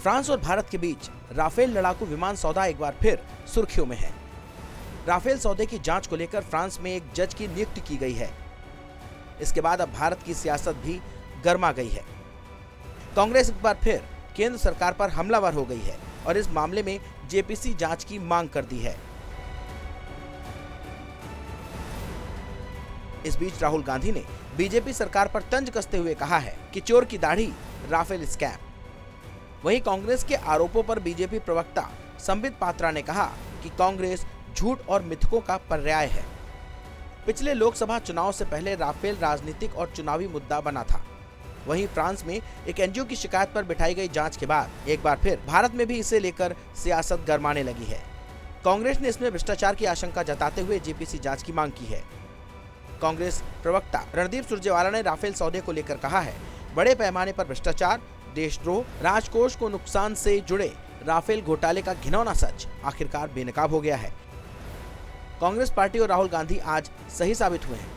France और भारत के बीच Rafale लड़ाकू विमान सौदा एक बार फिर सुर्खियों में है। राफेल सौदे की जांच को लेकर फ्रांस में एक जज की नियुक्ति की गई है। इसके बाद अब भारत की सियासत भी गर्मा गई है। कांग्रेस एक बार फिर केंद्र सरकार पर हमलावर हो गई है और इस मामले में जेपीसी जांच की मांग कर दी है। इस बीच राहुल गांधी ने बीजेपी सरकार पर तंज कसते हुए कहा है कि चोर की दाढ़ी राफेल स्कैम। वहीं कांग्रेस के आरोपों पर बीजेपी प्रवक्ता संबित पात्रा ने कहा कि कांग्रेस झूठ और मिथकों का पर्याय है। पिछले लोकसभा चुनाव से पहले राफेल राजनीतिक और चुनावी मुद्दा बना था। वहीं फ्रांस में एक एनजीओ की शिकायत पर बिठाई गई जांच के बाद एक बार फिर भारत में भी इसे लेकर सियासत गरमाने लगी है। कांग्रेस ने इसमें भ्रष्टाचार की आशंका जताते हुए जेपीसी जांच की मांग की है। कांग्रेस प्रवक्ता रणदीप सुरजेवाला ने राफेल सौदे को लेकर कहा है, बड़े पैमाने पर भ्रष्टाचार, देशद्रोह, राजकोष को नुकसान से जुड़े राफेल घोटाले का घिनौना सच आखिरकार बेनकाब हो गया है। कांग्रेस पार्टी और राहुल गांधी आज सही साबित हुए हैं।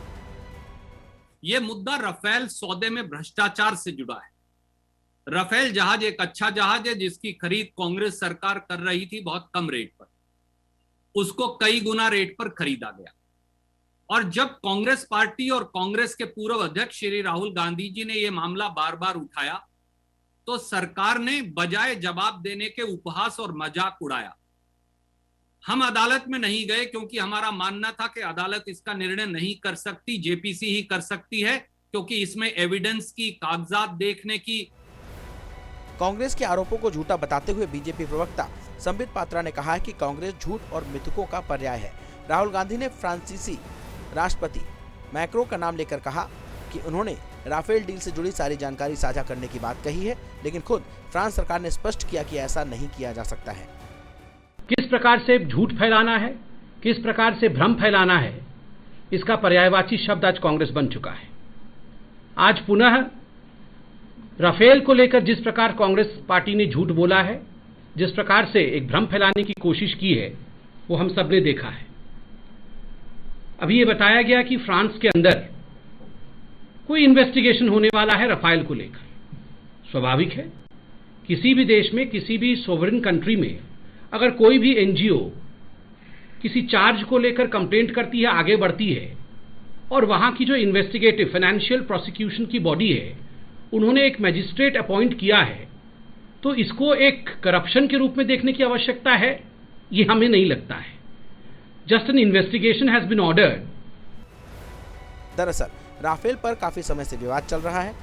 ये मुद्दा राफेल सौदे में भ्रष्टाचार से जुड़ा है। राफेल जहाज एक अच्छा जहाज है जिसकी खरीद कांग्रेस सरकार कर रही थी बहुत कम रेट पर। उसको कई गुना रेट पर खरीदा गया और जब कांग्रेस पार्टी और कांग्रेस के पूर्व अध्यक्ष श्री राहुल गांधी जी ने यह मामला बार बार उठाया तो सरकार ने बजाय जवाब देने के उपहास और मजाक उड़ाया। हम अदालत में नहीं गए क्योंकि हमारा मानना था कि अदालत इसका निर्णय नहीं कर सकती, जेपीसी ही कर सकती है, क्योंकि इसमें एविडेंस की, कागजात देखने की। कांग्रेस के आरोपों को झूठा बताते हुए बीजेपी प्रवक्ता संबित पात्रा ने कहा है कि कांग्रेस झूठ और मिथकों का पर्याय है। राहुल गांधी ने फ्रांसीसी राष्ट्रपति मैक्रो का नाम लेकर कहा कि उन्होंने राफेल डील से जुड़ी सारी जानकारी साझा करने की बात कही है, लेकिन खुद फ्रांस सरकार ने स्पष्ट किया कि ऐसा नहीं किया जा सकता है। किस प्रकार से झूठ फैलाना है, किस प्रकार से भ्रम फैलाना है, इसका पर्यायवाची शब्द आज कांग्रेस बन चुका है। आज पुनः राफेल को लेकर जिस प्रकार कांग्रेस पार्टी ने झूठ बोला है, जिस प्रकार से एक भ्रम फैलाने की कोशिश की है, वो हम सब ने देखा है। अभी ये बताया गया कि फ्रांस के अंदर कोई इन्वेस्टिगेशन होने वाला है राफेल को लेकर। स्वाभाविक है, किसी भी देश में, किसी भी सोवरेन कंट्री में अगर कोई भी एनजीओ किसी चार्ज को लेकर कंप्लेंट करती है, आगे बढ़ती है, और वहां की जो इन्वेस्टिगेटिव फाइनेंशियल प्रोसिक्यूशन की बॉडी है, उन्होंने एक मैजिस्ट्रेट अपॉइंट किया है, तो इसको एक करप्शन के रूप में देखने की आवश्यकता है, ये हमें नहीं लगता है। Just an investigation has been ordered. दरअसल राफेल पर काफी समय से विवाद चल रहा है।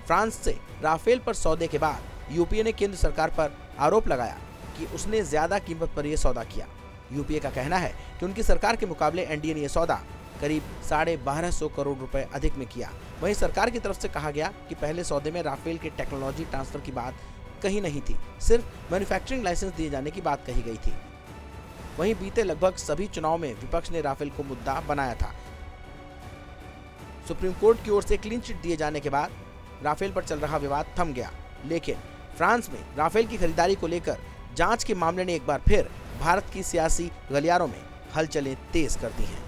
फ्रांस से राफेल पर सौदे के बाद यूपीए ने केंद्र सरकार पर आरोप लगाया कि उसने ज्यादा कीमत पर यह सौदा किया। यूपीए का कहना है कि उनकी सरकार के मुकाबले एनडीए ने यह सौदा करीब 1250 करोड़ रुपए अधिक में किया। वहीं सरकार की तरफ से कहा गया कि पहले सौदे में राफेल के टेक्नोलॉजी ट्रांसफर की बात कही नहीं थी, सिर्फ मैन्युफैक्चरिंग लाइसेंस दिए जाने की बात कही गई थी। वहीं बीते लगभग सभी चुनाव में विपक्ष ने राफेल को मुद्दा बनाया था। सुप्रीम कोर्ट की ओर से क्लीन चिट दिए जाने के बाद राफेल पर चल रहा विवाद थम गया, लेकिन फ्रांस में राफेल की खरीदारी को लेकर जांच के मामले ने एक बार फिर भारत की सियासी गलियारों में हलचलें तेज कर दी हैं।